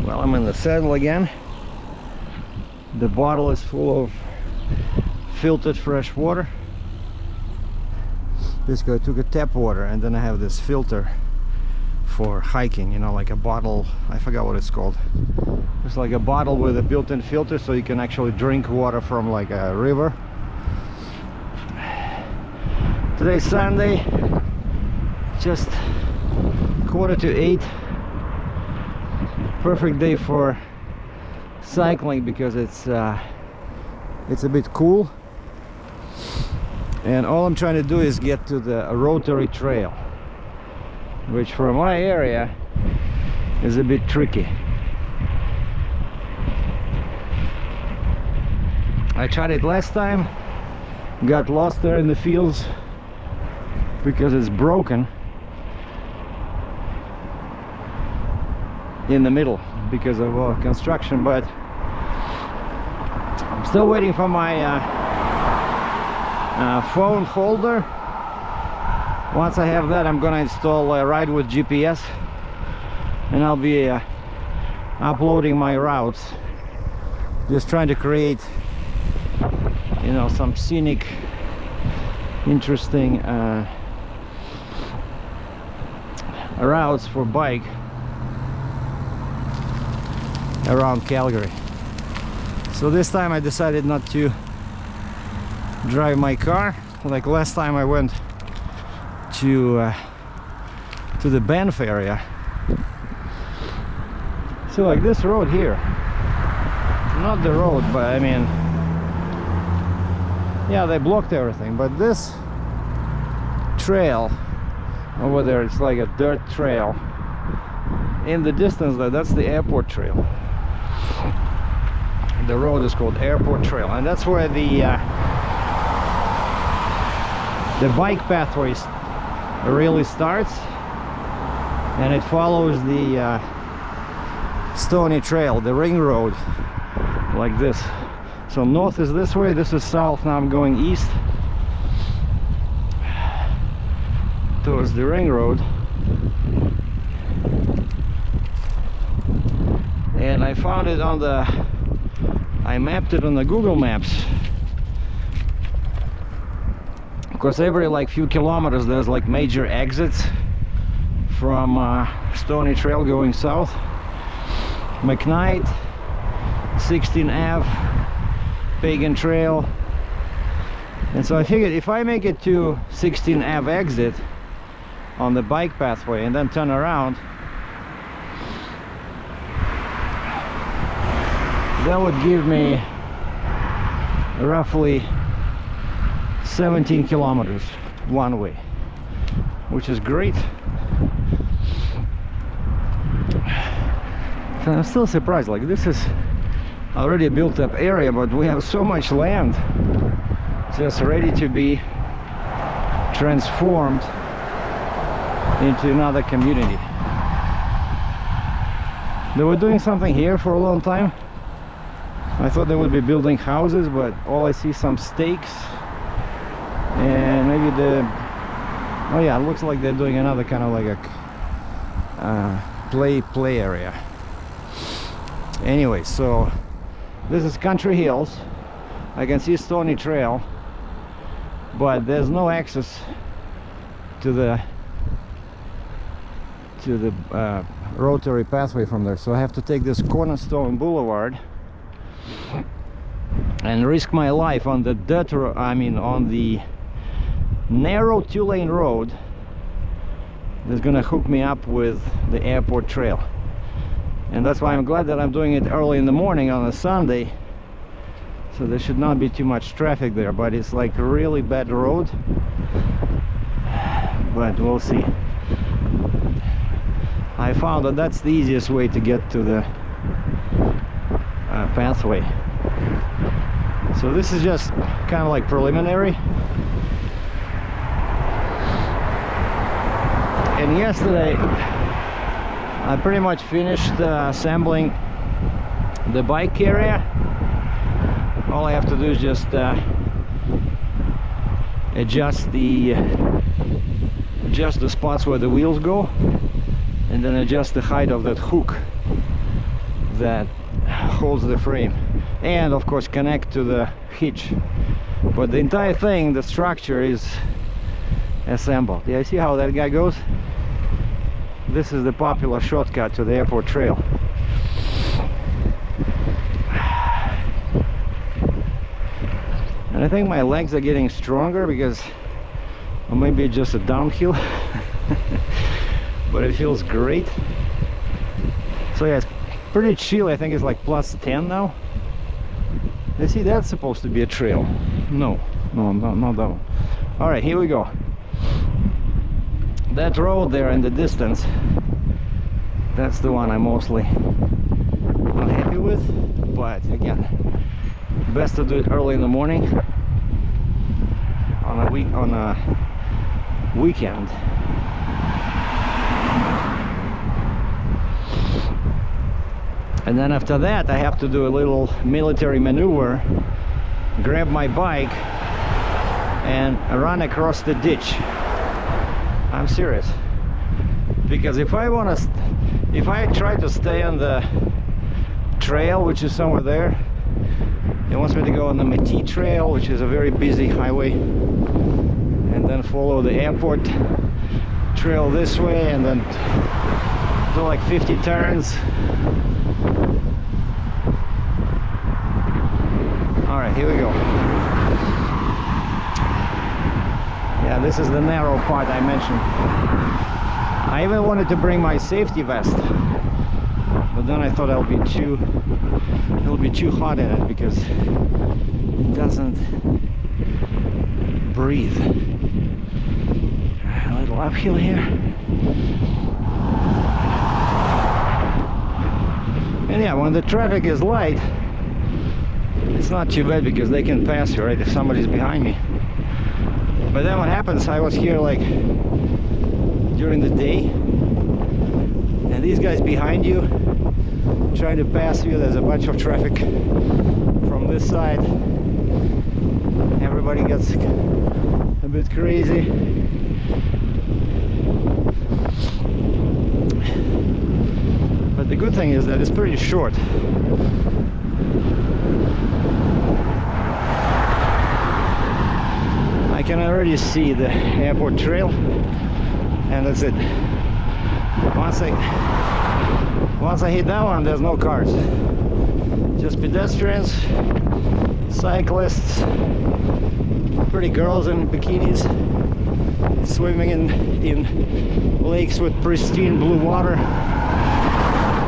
Well, I'm in the saddle again. The bottle is full of filtered fresh water. Basically, I took a tap water and then I have this filter for hiking, you know, like a bottle, I forgot what it's called. It's like a bottle with a built-in filter, so you can actually drink water from like a river. Today's Sunday, just 7:45. Perfect day for cycling because it's a bit cool, and all I'm trying to do is get to the Rotary trail, which from my area is a bit tricky. I tried it last time, got lost there in the fields because it's broken in the middle because of construction, but I'm still waiting for my phone holder. Once I have that, I'm gonna install Ride with GPS, and I'll be uploading my routes, just trying to create, you know, some scenic, interesting routes for bike around Calgary. So this time I decided not to drive my car. Like last time I went to the Banff area. So like this road here, not the road, but I mean, yeah, they blocked everything, but this trail over there, it's like a dirt trail. In the distance there, that's the airport trail. The road is called Airport Trail, and that's where the bike pathway really starts, and it follows the Stony Trail, the ring road, like this. So north is this way, this is south. Now I'm going east towards the ring road, and I found it on I mapped it on the Google Maps. Of course, every like few kilometers there's like major exits from Stony Trail going south. McKnight, 16 Ave, Pagan Trail. And so I figured if I make it to 16 Ave exit on the bike pathway and then turn around, that would give me roughly 17 kilometers one way, which is great. So I'm still surprised, like this is already a built up area, but we have so much land just ready to be transformed into another community. They were doing something here for a long time. I thought they would be building houses, but all I see some stakes, and maybe oh yeah, it looks like they're doing another kind of like a play area. Anyway, so this is Country Hills. I can see Stony Trail, but there's no access to the Rotary pathway from there, so I have to take this Cornerstone Boulevard and risk my life on the dirt road, I mean on the narrow 2-lane road that's gonna hook me up with the airport trail. And that's why I'm glad that I'm doing it early in the morning on a Sunday, so there should not be too much traffic there, but it's like a really bad road, but we'll see. I found that that's the easiest way to get to the pathway. So this is just kind of like preliminary. And yesterday I pretty much finished assembling the bike area. All I have to do is just adjust the spots where the wheels go, and then adjust the height of that hook that holds the frame, and of course connect to the hitch. But the entire thing, the structure, is assembled. Yeah, see how that guy goes? This is the popular shortcut to the airport trail. And I think my legs are getting stronger because, or maybe it's just a downhill, but it feels great. So yeah, it's pretty chill. I think it's like +10 now. You see, that's supposed to be a trail. No, not that one. All right, here we go. That road there in the distance, that's the one I'm mostly not happy with. But again, best to do it early in the morning on a weekend. And then after that I have to do a little military maneuver, grab my bike and run across the ditch. I'm serious, because if I try to stay on the trail, which is somewhere there, it wants me to go on the Métis trail, which is a very busy highway, and then follow the airport trail this way, and then do like 50 turns. All right, here we go. Yeah, this is the narrow part I mentioned. I even wanted to bring my safety vest, but then I thought it'll be too hot in it because it doesn't breathe. A little uphill here. And yeah, when the traffic is light, it's not too bad because they can pass you, right, if somebody's behind me. But then what happens, I was here like during the day, and these guys behind you trying to pass you. There's a bunch of traffic from this side. Everybody gets a bit crazy. But the good thing is that it's pretty short. I can already see the airport trail, and that's it. Once I hit that one, there's no cars, just pedestrians, cyclists, pretty girls in bikinis swimming in lakes with pristine blue water.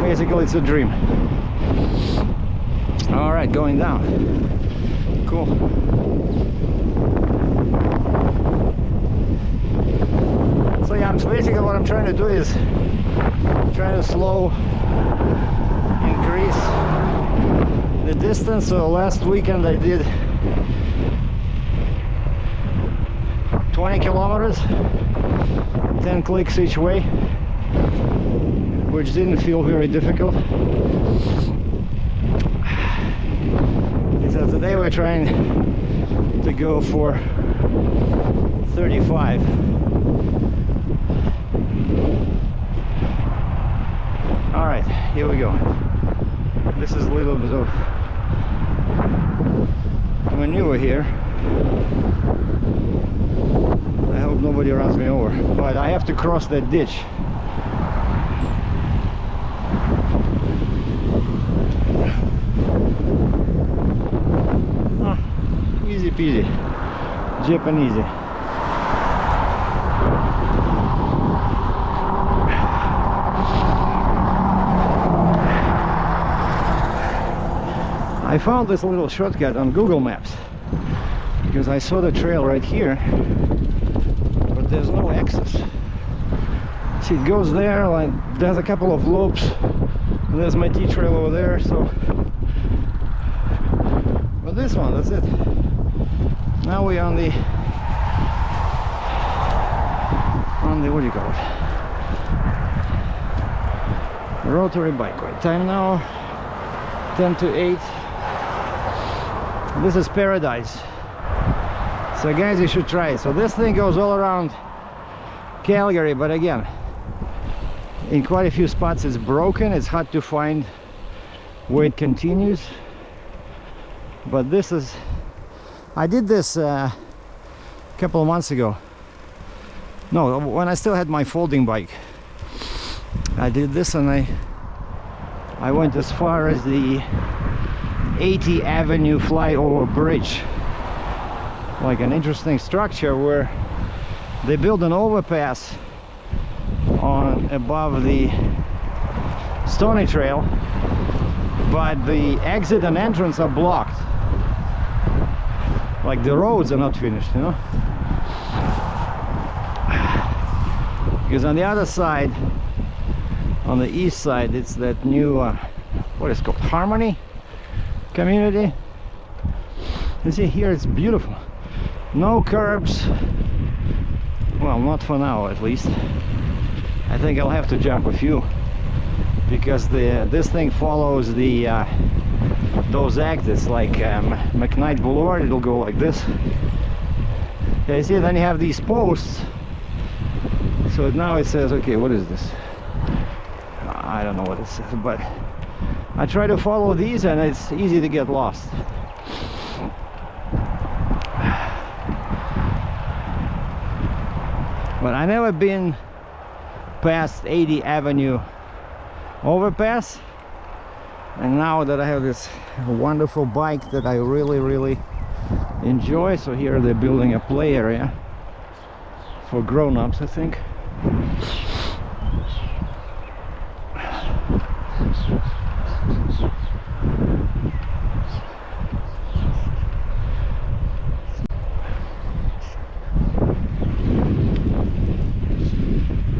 Basically, it's a dream. All right, going down. Cool. So yeah, basically what I'm trying to do is trying to increase the distance. So last weekend I did 20 kilometers, 10 clicks each way, which didn't feel very difficult. So today we're trying to go for 35. All right, here we go. This is a little bit of maneuver here. I hope nobody runs me over, but I have to cross that ditch. Oh, easy peasy, Japanese. I found this little shortcut on Google Maps because I saw the trail right here, but there's no access. See, it goes there, like there's a couple of loops, and there's my Métis trail over there. So, but this one, that's it. Now we're on the what do you call it? Rotary bikeway. Time now 10 to 8. This is paradise. So guys, you should try it. So this thing goes all around Calgary, but again, in quite a few spots it's broken. It's hard to find where it continues. But this is, I did this a couple of months ago. No, when I still had my folding bike, I did this, and I went as far as the 80th Avenue flyover bridge, like an interesting structure where they built an overpass on above the Stony Trail, but the exit and entrance are blocked. Like the roads are not finished, you know, because on the other side, on the east side, it's that new what is it called, Harmony community. You see here, it's beautiful. No curbs, well, not for now at least. I think I'll have to jump a few, because this thing follows the those exits, like McKnight Boulevard. It'll go like this. Yeah, you see, then you have these posts. So now it says, okay, what is this? I don't know what it says, but I try to follow these, and it's easy to get lost. But I never been past 80th Avenue overpass, and now that I have this wonderful bike that I really enjoy, so here they're building a play area for grown-ups, I think.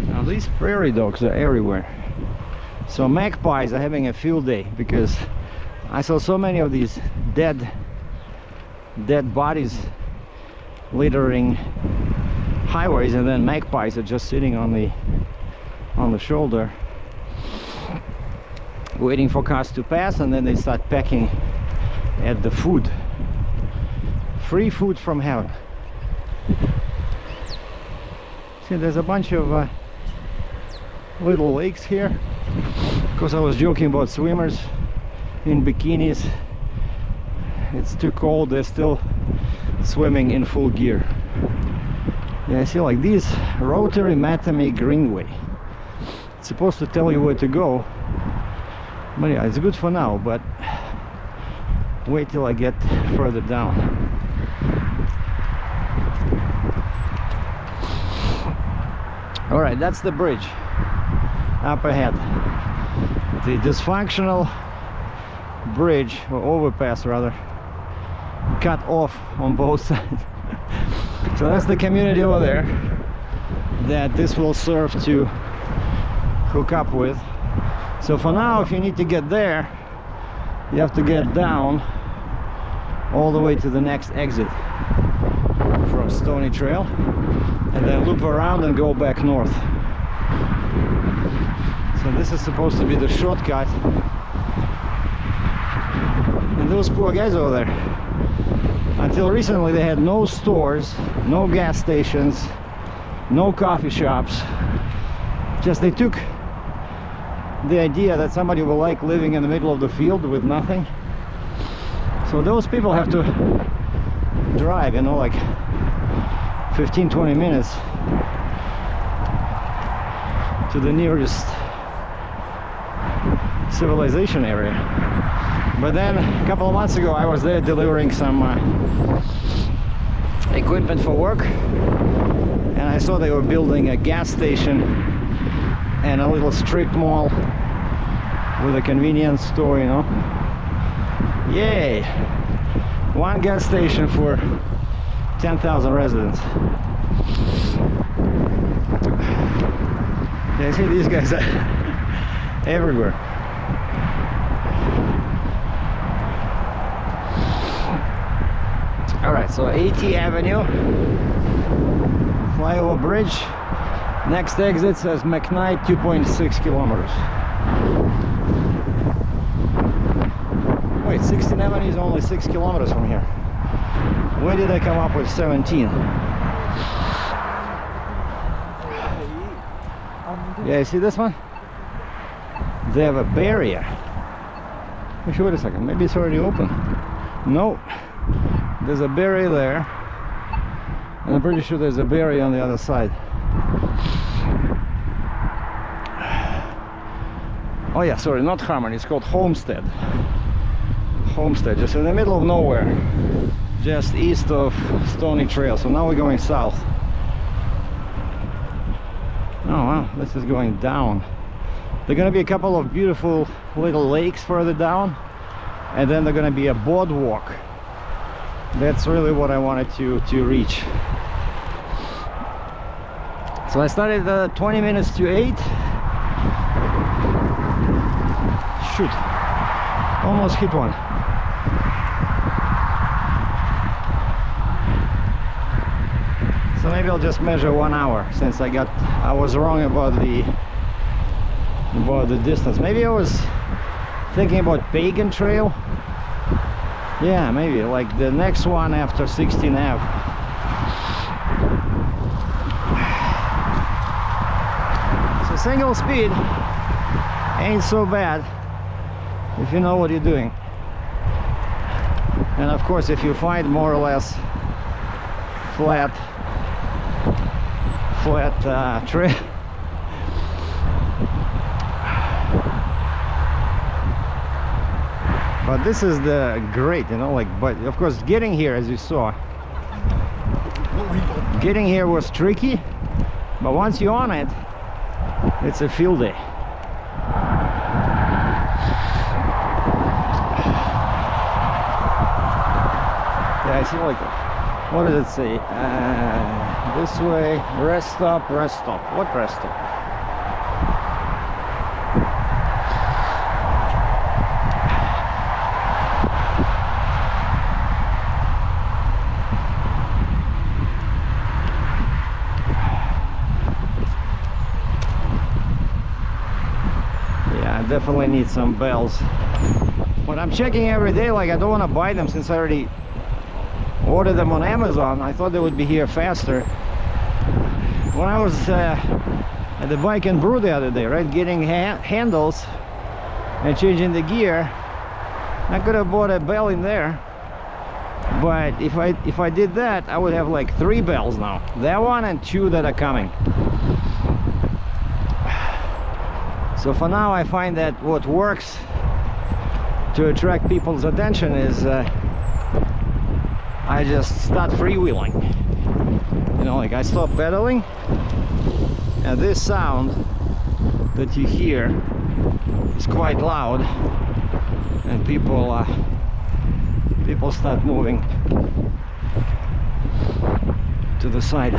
Now these prairie dogs are everywhere. So magpies are having a field day, because I saw so many of these dead bodies littering highways, and then magpies are just sitting on the shoulder waiting for cars to pass, and then they start pecking at the food. Free food from heaven. See, there's a bunch of little lakes here. Because I was joking about swimmers in bikinis. It's too cold, they're still swimming in full gear. Yeah, I see, like these Rotary Matami Greenway. It's supposed to tell you where to go. But yeah, it's good for now, but wait till I get further down. Alright, that's the bridge up ahead. The dysfunctional bridge, or overpass rather, cut off on both sides. So that's the community over there that this will serve to hook up with. So for now, if you need to get there, you have to get down all the way to the next exit from Stony Trail, and then loop around and go back north. So this is supposed to be the shortcut. And those poor guys over there, until recently they had no stores, no gas stations, no coffee shops. Just they took the idea that somebody will like living in the middle of the field with nothing. So those people have to drive, you know, like 15-20 minutes to the nearest civilization area. But then a couple of months ago I was there delivering some equipment for work, and I saw they were building a gas station and a little strip mall with a convenience store, you know. Yay! One gas station for 10,000 residents. Yeah, see, these guys are everywhere. Alright, so 80th Avenue flyover bridge. Next exit says McKnight, 2.6 kilometers. Wait, 16th Avenue is only 6 kilometers from here. Where did I come up with 17? Yeah, you see this one? They have a barrier. Actually, wait a second, maybe it's already open. No, there's a barrier there, and I'm pretty sure there's a barrier on the other side. Oh yeah, sorry, not Harmony, it's called Homestead. Homestead, just in the middle of nowhere, just east of Stony Trail. So now we're going south. Oh wow, this is going down. There are going to be a couple of beautiful little lakes further down, and then there's going to be a boardwalk. That's really what I wanted to reach. So I started 20 minutes to 8. Shoot, almost hit one. So maybe I'll just measure 1 hour, since I was wrong about the distance. Maybe I was thinking about Pagan Trail. Yeah, maybe like the next one after 16 Ave. So single speed ain't so bad if you know what you're doing. And of course, if you find more or less flat trail. But this is the great, you know, like, but of course getting here, as you saw, getting here was tricky, but once you're on it, it's a field day. Yeah, I see, like, what does it say? This way, rest stop, rest stop. What rest stop? Yeah, I definitely need some bells. But I'm checking every day, like I don't want to buy them since I already ordered them on Amazon. I thought they would be here faster. When I was at the Bike and Brew the other day, right, getting handles and changing the gear, I could have bought a bell in there. But if I did that, I would have like 3 bells now. That one and 2 that are coming. So for now, I find that what works to attract people's attention is I just start freewheeling. You know, like I stop pedaling, and this sound that you hear is quite loud, and people start moving to the side.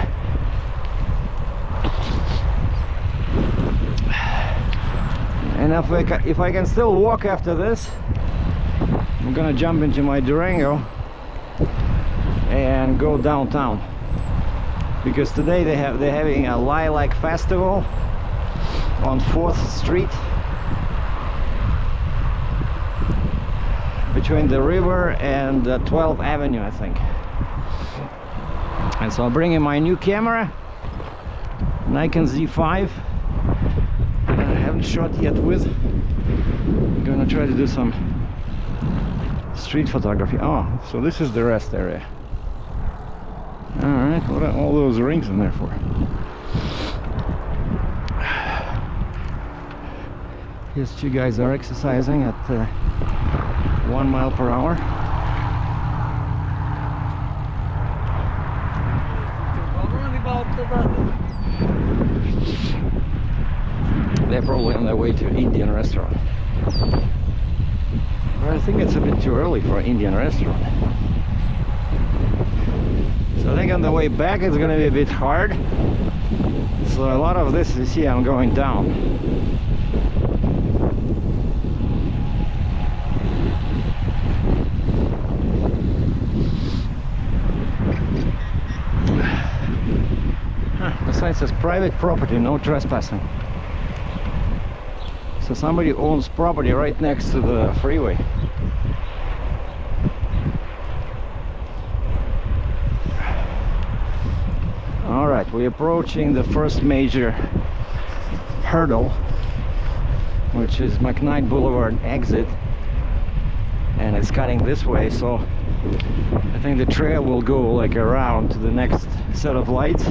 And if I can still walk after this, I'm gonna jump into my Durango and go downtown, because today they're having a lilac festival on 4th Street between the river and 12th Avenue, I think. And so I'm bringing my new camera, Nikon Z5, that I haven't shot yet with. I'm gonna try to do some street photography. Oh, so this is the rest area. Alright, what are all those rings in there for? These 2 guys are exercising at 1 mile per hour. They're probably on their way to an Indian restaurant. But I think it's a bit too early for an Indian restaurant. So I think on the way back it's going to be a bit hard. So a lot of this, you see, I'm going down. The sign says private property, no trespassing. So somebody owns property right next to the freeway. Alright, we're approaching the first major hurdle, which is McKnight Boulevard exit. and it's cutting this way, so I think the trail will go like around to the next set of lights.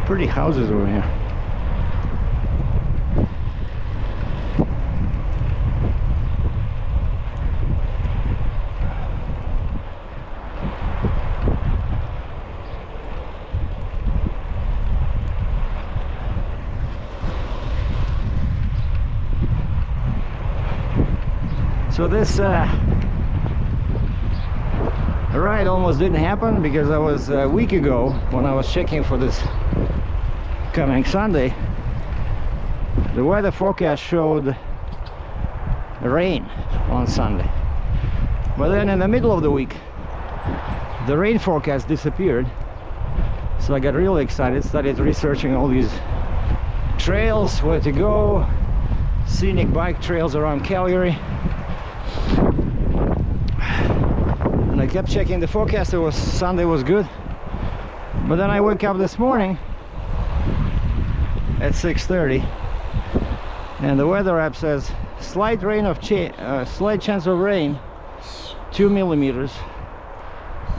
Pretty houses over here. So this ride almost didn't happen because I was a week ago when I was checking for this coming Sunday, the weather forecast showed rain on Sunday, but then in the middle of the week the rain forecast disappeared. So I got really excited, started researching all these trails, where to go, scenic bike trails around Calgary, and I kept checking the forecast. It was Sunday was good, but then I woke up this morning at 6:30 and the weather app says slight chance of rain, 2 millimeters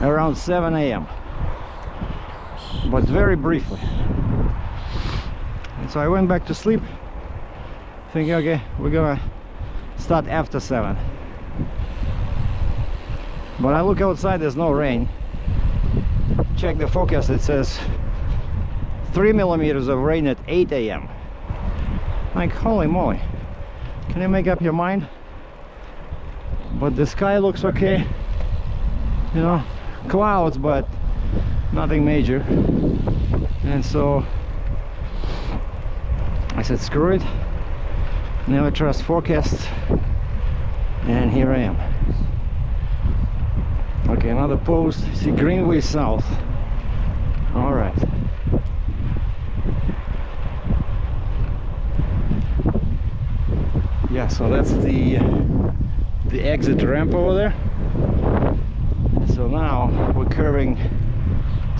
around 7 a.m. but very briefly. And so I went back to sleep thinking, okay, we're gonna start after 7. But I look outside, there's no rain. Check the forecast, it says 3 millimeters of rain at 8 a.m. Like, holy moly, can you make up your mind? But the sky looks okay, you know, clouds, but nothing major. And so I said, screw it, never trust forecasts, and here I am. Okay, another post. See, Greenway South. All right. Yeah, so that's the exit ramp over there. So now we're curving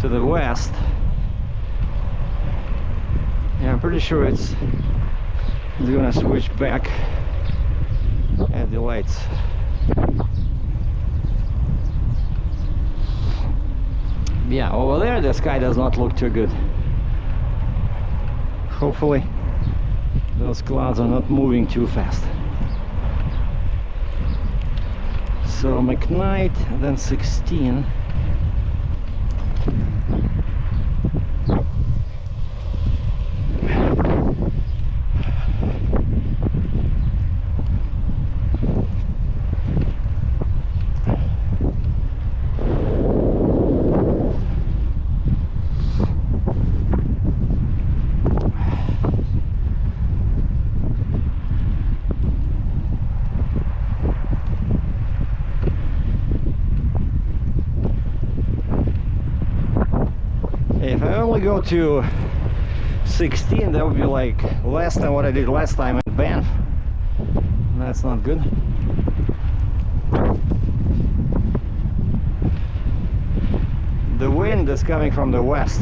to the west. Yeah, I'm pretty sure it's gonna switch back at the lights. Yeah, over there the sky does not look too good. Hopefully those clouds are not moving too fast. So McKnight, then 16. If I only go to 16, that would be like less than what I did last time in Banff. That's not good. The wind is coming from the west,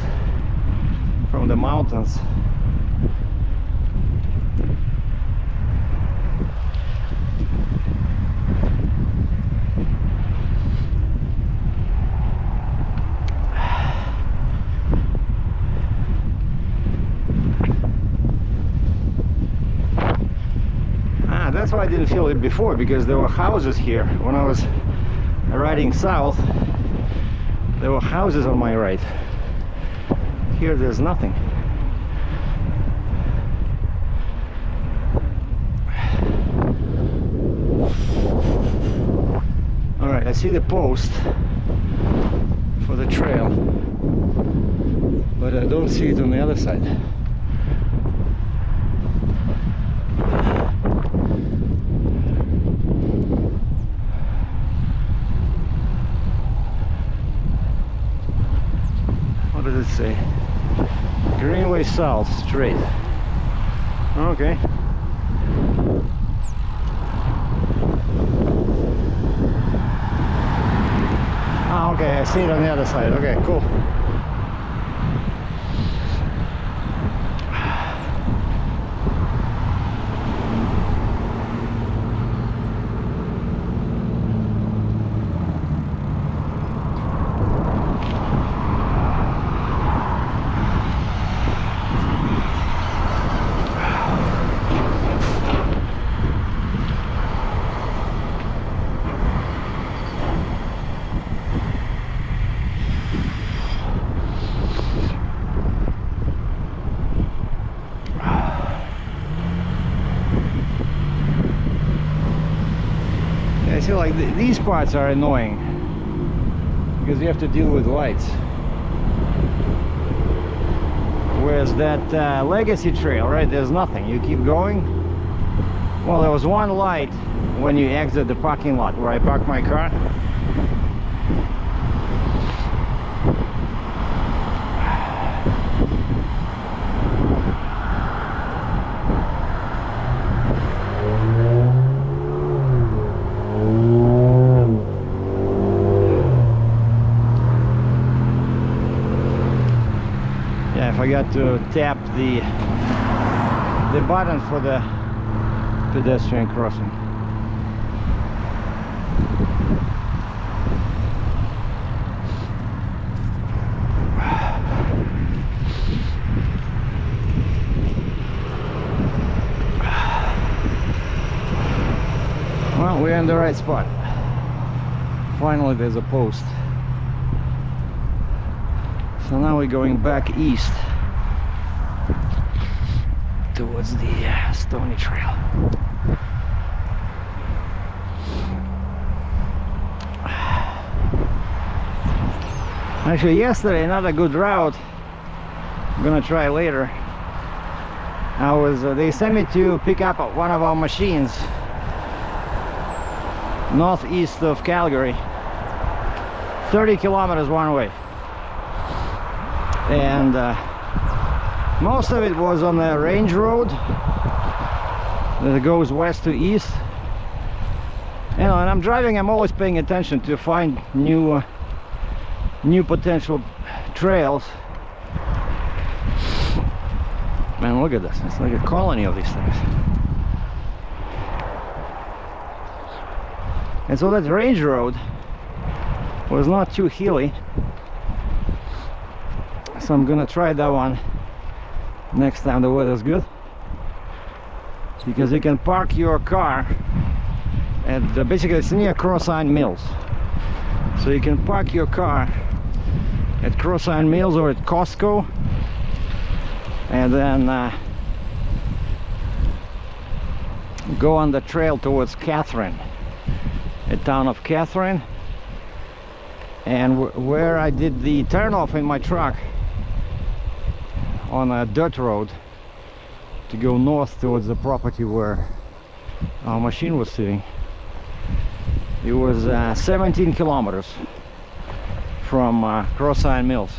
from the mountains. That's why I didn't feel it before, because there were houses here. When I was riding south, there were houses on my right. Here there's nothing. Alright, I see the post for the trail, but I don't see it on the other side. What does it say? Greenway South, straight. Okay. I see it on the other side. Okay, cool. I feel like these parts are annoying because you have to deal with lights, whereas that legacy trail, right, there's nothing. You keep going. Well, there was one light when you exit the parking lot where I parked my car. I forgot to tap the button for the pedestrian crossing. Well, we're in the right spot. Finally, there's a post. So now we're going back east towards the Stony Trail. Actually, yesterday, another good route I'm gonna try later. They sent me to pick up one of our machines northeast of Calgary, 30 kilometers one way. And most of it was on the range road that goes west to east. You know, and I'm driving, I'm always paying attention to find new potential trails. Man, look at this. It's like a colony of these things. And so that range road was not too hilly. So I'm gonna try that one next time the weather's good, because you can park your car at basically it's near Crossine Mills, so you can park your car at Crossine Mills or at Costco, and then go on the trail towards Catherine, a town of Catherine, and where I did the turnoff in my truck on a dirt road to go north towards the property where our machine was sitting. It was 17 kilometers from Crossine Mills,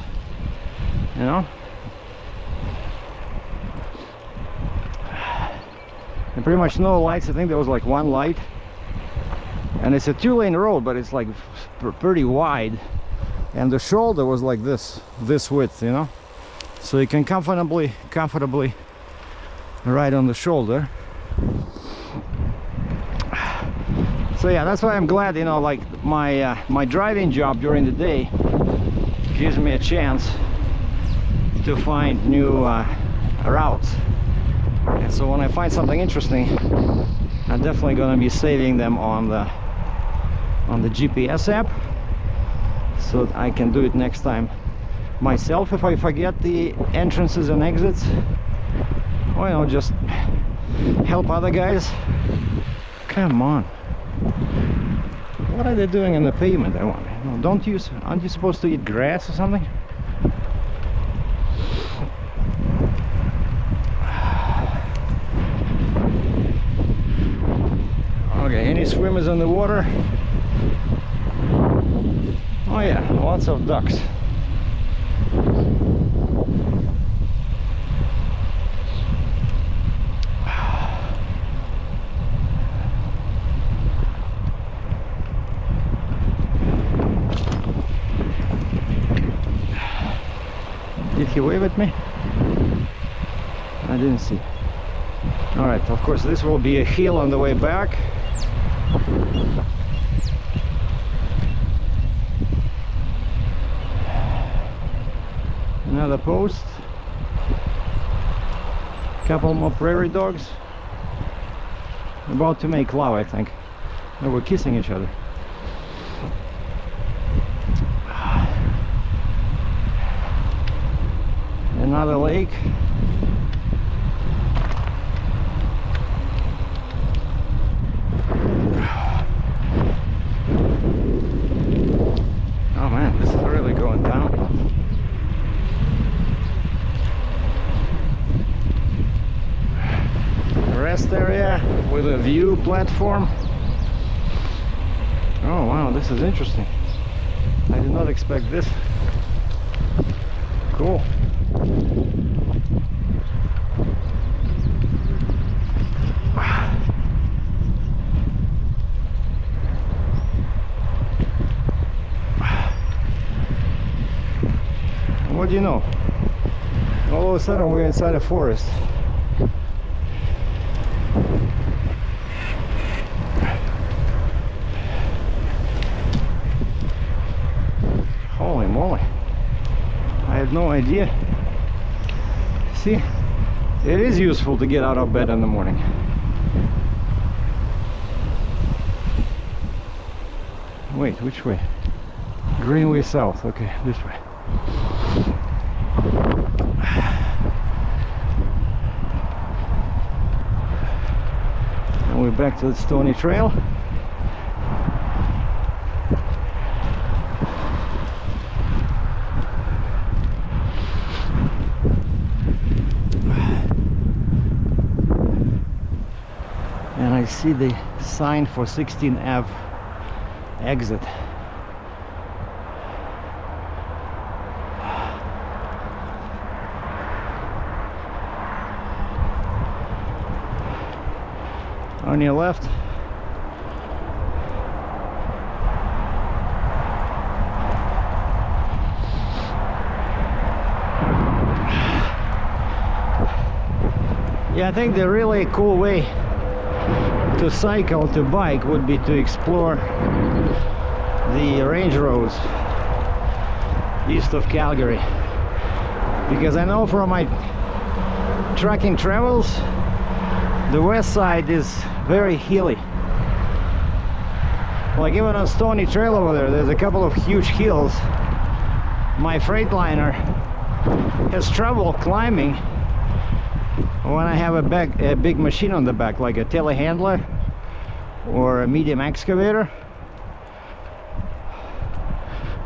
you know. And pretty much no lights. I think there was like one light, and it's a two-lane road, but it's like pretty wide, and the shoulder was like this width, you know. So you can comfortably ride on the shoulder. So yeah, that's why I'm glad, you know, like my driving job during the day gives me a chance to find new routes. And so when I find something interesting, I'm definitely gonna be saving them on the GPS app, so that I can do it next time myself if I forget the entrances and exits, or, you know, just help other guys. Come on, what are they doing in the pavement? I wonder. No, aren't you supposed to eat grass or something? Okay, any swimmers in the water? Oh yeah, lots of ducks. he wave at me? I didn't see. All right, of course this will be a hill on the way back. Another post. Couple more prairie dogs. About to make love, I think. They were kissing each other. Another lake. Oh man, this is really going down. Rest area with a view platform. Oh wow, this is interesting. I did not expect this. Cool. What do you know? All of a sudden we're inside a forest. Holy moly. I had no idea. See, it is useful to get out of bed in the morning. Wait, which way? Greenway south. Okay, this way. And we're back to the stony trail. And I see the sign for 16 Ave exit. On your left. Yeah, I think the really cool way to cycle, to bike, would be to explore the range roads east of Calgary, because I know from my trekking travels the west side is very hilly. Like even on Stony Trail over there, there's a couple of huge hills. My Freightliner has trouble climbing when I have a big machine on the back, like a telehandler or a medium excavator.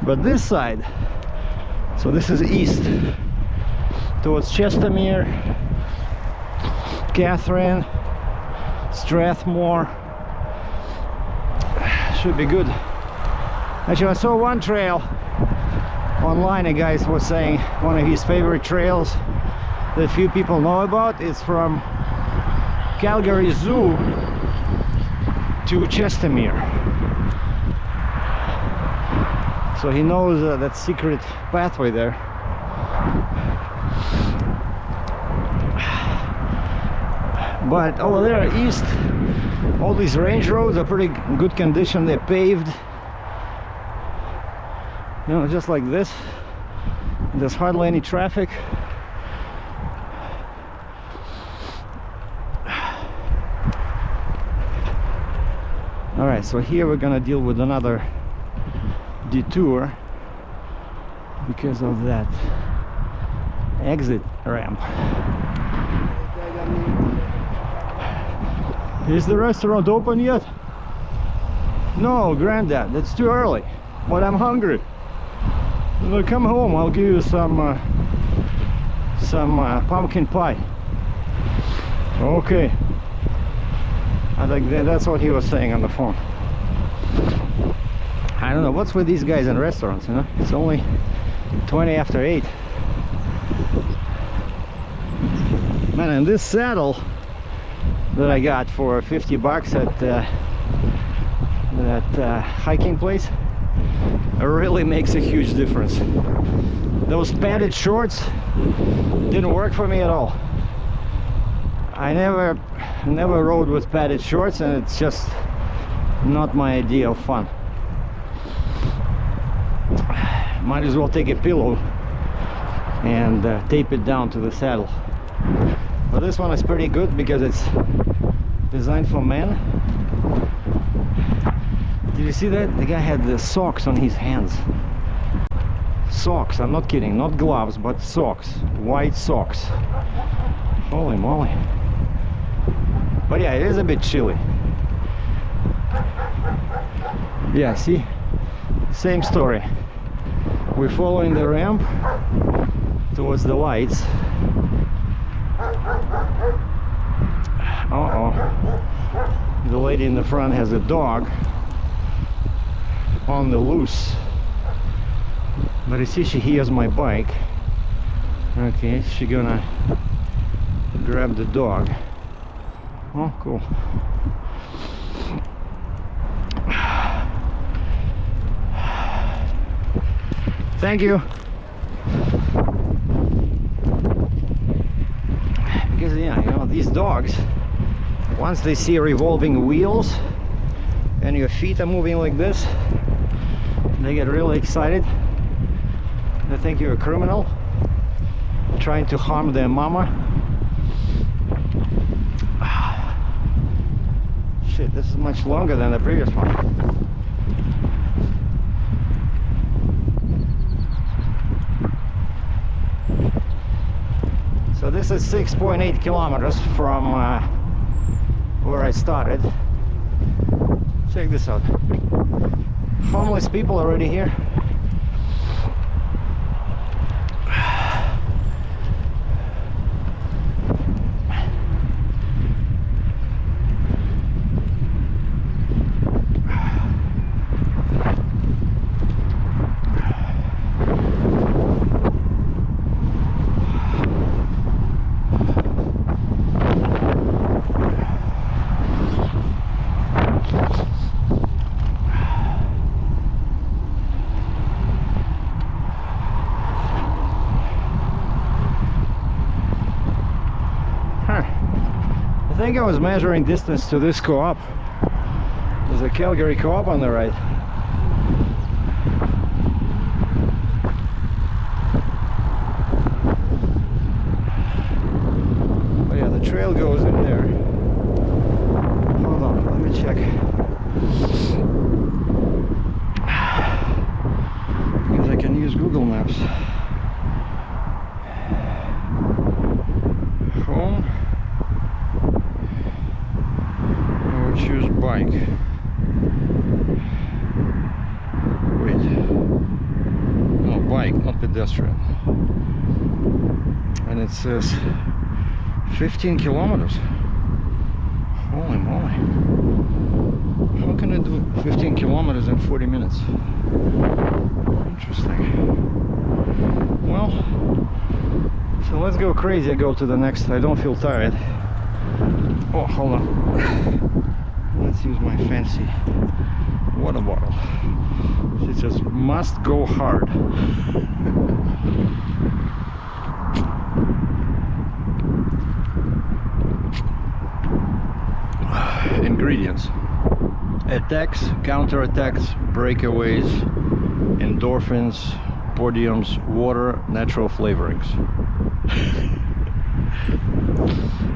But this side, so this is east towards Chestermere, Catherine, Strathmore, should be good. Actually, I saw one trail online, a guy was saying one of his favorite trails that few people know about is from Calgary Zoo to Chestermere. So he knows that secret pathway there. But over there east, all these range roads are pretty good condition. They're paved, you know, just like this. There's hardly any traffic. All right, so here we're gonna deal with another detour because of that exit ramp. Is the restaurant open yet? No, Granddad, it's too early, but I'm hungry. Well, come home, I'll give you some pumpkin pie. Okay. I think that's what he was saying on the phone. I don't know what's with these guys in restaurants, you know? It's only 20 after 8. Man, and this saddle that I got for 50 bucks at that hiking place really makes a huge difference. those padded shorts didn't work for me at all. I never rode with padded shorts, and it's just not my idea of fun. Might as well take a pillow and tape it down to the saddle. But this one is pretty good because it's designed for men. Did you see that? The guy had the socks on his hands. Socks, I'm not kidding, not gloves, but socks, white socks. Holy moly. But yeah, it is a bit chilly. Yeah, see, same story. We're following the ramp towards the lights. The lady in the front has a dog on the loose. But I see she hears my bike. Okay, she's gonna grab the dog. Oh, cool. Thank you. Because yeah, you know, these dogs, once they see revolving wheels and your feet are moving like this, they get really excited. They think you're a criminal trying to harm their mama. Shit, this is much longer than the previous one. So this is 6.8 kilometers from where I started. Check this out. Homeless people already here. I think I was measuring distance to this co-op. There's a Calgary co-op on the right. Oh yeah, the trail goes in there. Hold on, let me check. Because I can use Google Maps. Home. Choose bike. Wait. No, bike, not pedestrian. And it says 15 kilometers. Holy moly. How can I do 15 kilometers in 40 minutes? Interesting. Well, so let's go crazy. I go to the next. I don't feel tired. Oh, hold on. Let's use my fancy water bottle. It just must go hard. Ingredients: attacks, counterattacks, breakaways, endorphins, podiums, water, natural flavorings.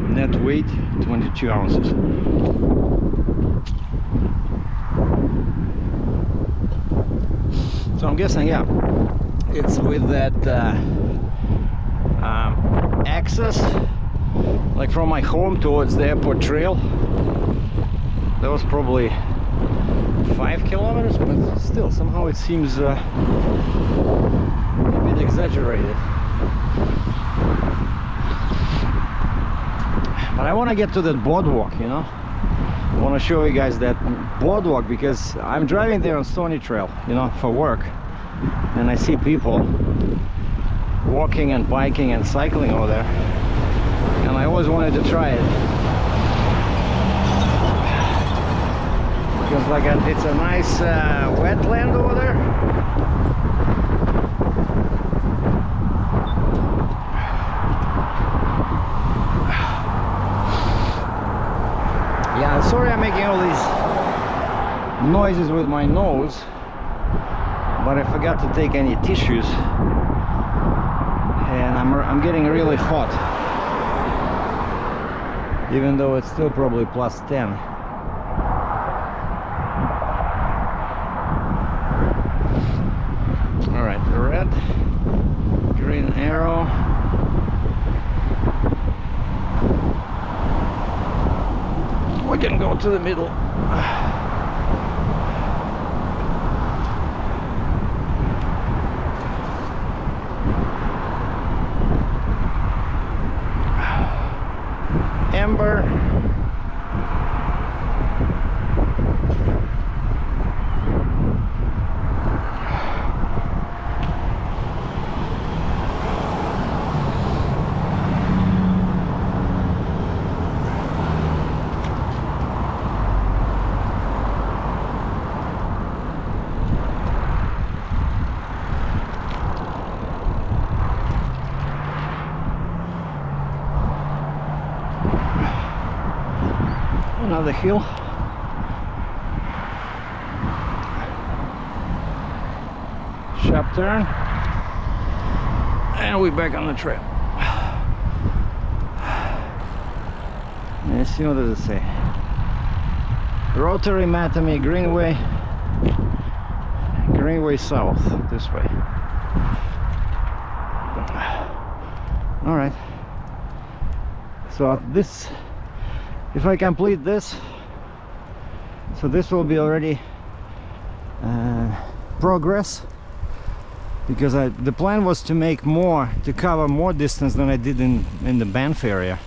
Net weight 22 ounces. So I'm guessing, yeah, it's with that access, like from my home towards the airport trail. That was probably 5 kilometers, but still somehow it seems a bit exaggerated. But I want to get to that boardwalk, you know. I want to show you guys that boardwalk because I'm driving there on Stony Trail, you know, for work, and I see people walking and biking and cycling over there, and I always wanted to try it because like it's a nice wetland over there. making all these noises with my nose, but I forgot to take any tissues, and I'm getting really hot, even though it's still probably +10. All right, red, green arrow. We can go to the middle. Amber. Another hill. Sharp turn, and we're back on the trail. Let's see, what does it say? Rotary, Matamy, Greenway, Greenway south, this way. All right. So this, if I complete this, so this will be already progress, because the plan was to make more, to cover more distance than I did in the Banff area.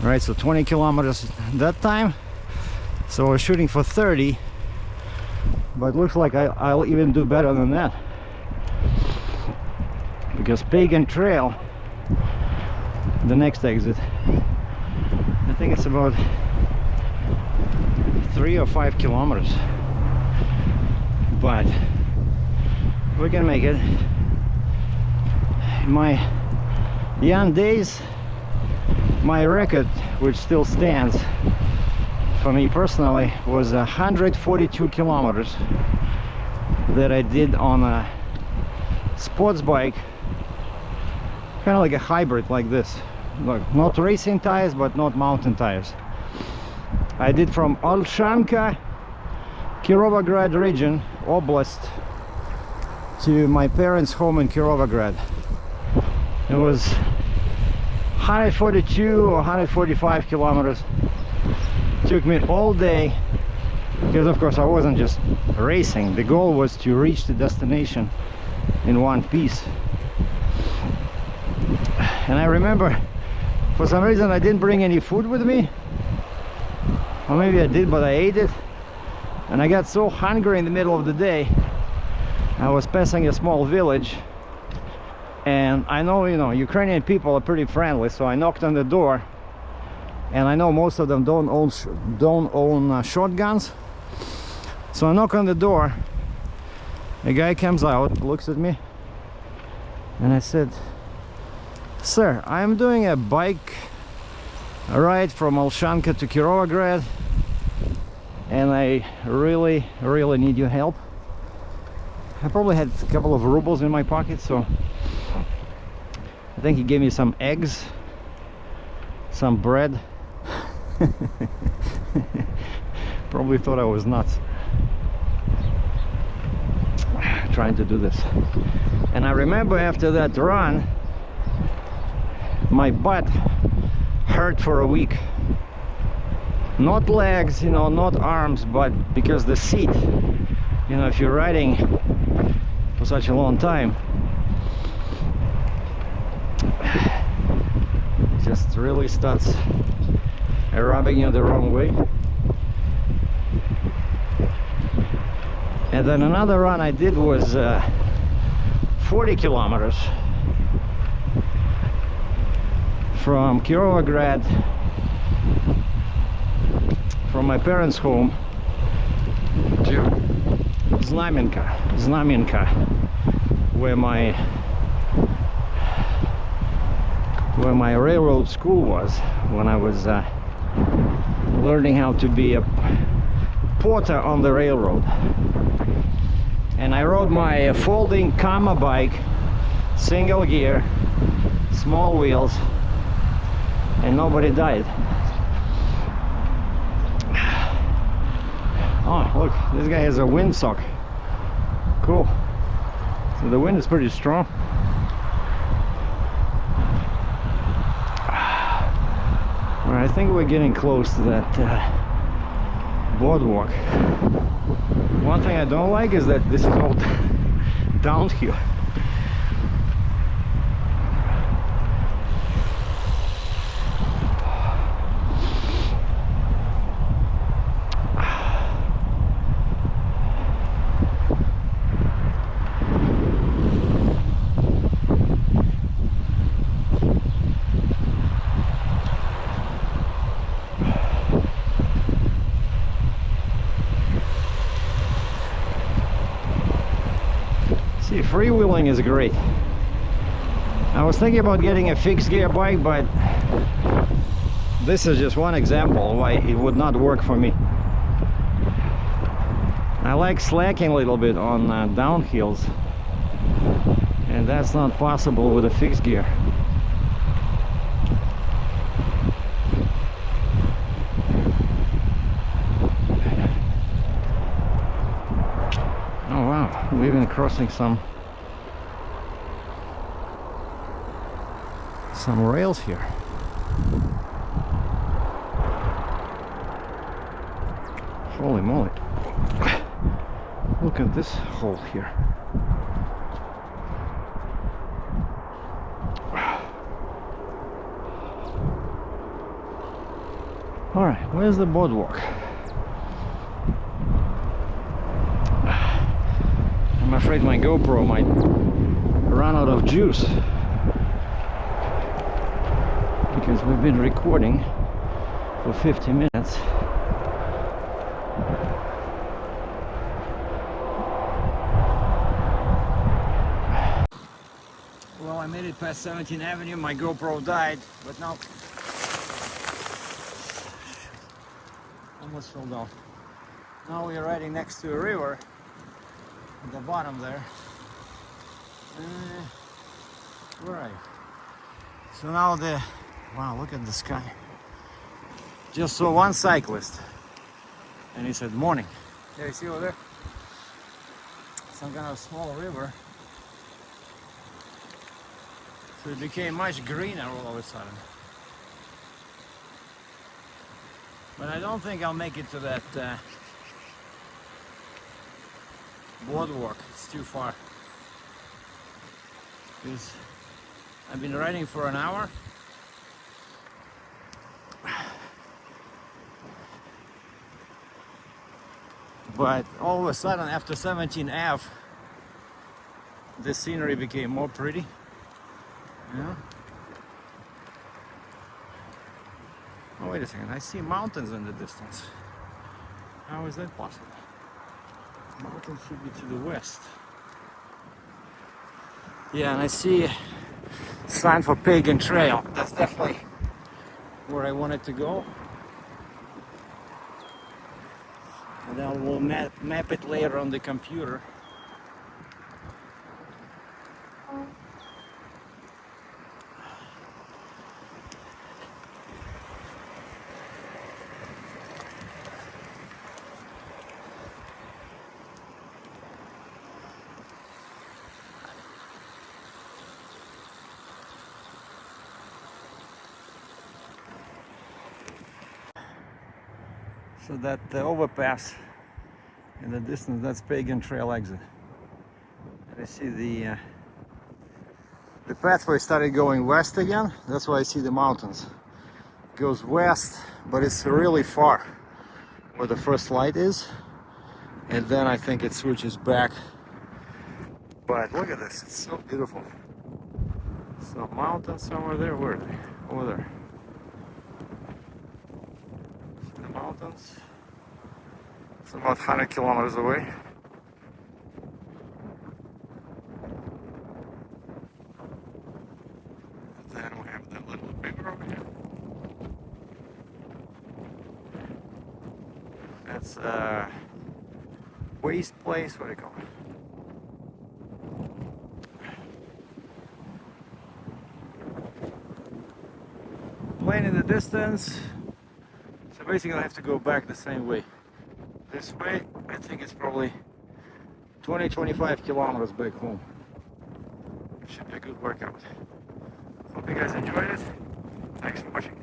Right, so 20 kilometers that time, so I was shooting for 30, but looks like I'll even do better than that, because Pagan Trail, the next exit, I think it's about 3 or 5 kilometers, but we can make it. In my young days, my record, which still stands for me personally, was 142 kilometers that I did on a sports bike, kind of like a hybrid like this. Look, not racing tires, but not mountain tires. I did from Olshanka, Kirovograd region, Oblast, to my parents' home in Kirovograd. It was 142 or 145 kilometers. Took me all day, because of course I wasn't just racing. The goal was to reach the destination in one piece. And I remember, for some reason I didn't bring any food with me, or maybe I did, but I ate it, and I got so hungry in the middle of the day. I was passing a small village, and I know, you know, Ukrainian people are pretty friendly, so I knocked on the door, and I know most of them don't own shotguns. So I knock on the door, a guy comes out, looks at me, and I said, "Sir, I'm doing a bike ride from Olshanka to Kirovograd, and I really need your help." I probably had a couple of rubles in my pocket, so I think he gave me some eggs, some bread. Probably thought I was nuts trying to do this. And I remember after that run, my butt hurt for a week. Not legs, you know, not arms, but because the seat, you know, if you're riding for such a long time, it just really starts rubbing you the wrong way. And then another run I did was 40 kilometers from Kirovograd, from my parents' home to Znamenka, where my railroad school was when I was learning how to be a porter on the railroad. And I rode my folding Kama bike, single gear, small wheels, and nobody died. Oh, look, this guy has a windsock. Cool. So the wind is pretty strong. Well, I think we're getting close to that boardwalk. One thing I don't like is that this is all downhill. See, freewheeling is great. I was thinking about getting a fixed gear bike, but this is just one example why it would not work for me. I like slacking a little bit on downhills, and that's not possible with a fixed gear. Oh wow, we've been crossing some rails here. Holy moly. Look at this hole here. Alright, where's the boardwalk? I'm afraid my GoPro might run out of juice, because we've been recording for 50 minutes. Well, I made it past 17th Avenue, my GoPro died, but now almost fell down. Now we're riding next to a river at the bottom there. Where are you? So now wow, look at the sky. Just saw one cyclist and he said morning. Yeah, you see over there? Some kind of small river. So it became much greener all of a sudden. But I don't think I'll make it to that boardwalk. It's too far. Because I've been riding for an hour. But all of a sudden, after 17 Ave, the scenery became more pretty. Yeah. Oh, wait a second, I see mountains in the distance. How is that possible? Mountains should be to the west. Yeah, and I see a sign for Pagan Trail. That's definitely where I wanted to go. And I will map it later on the computer. So that overpass in the distance, that's Pagan Trail exit. And I see the pathway started going west again. That's why I see the mountains. It goes west, but it's really far where the first light is. And then I think it switches back. But look at this, it's so beautiful. So mountains somewhere there, where are they? Over there. See the mountains? It's about 100 kilometers away. And then we have that little river over here. That's waste place, what do you call it? Plane in the distance. So basically I have to go back the same way. This way, I think it's probably 20-25 kilometers back home. Should be a good workout. Hope you guys enjoyed it. Thanks for watching.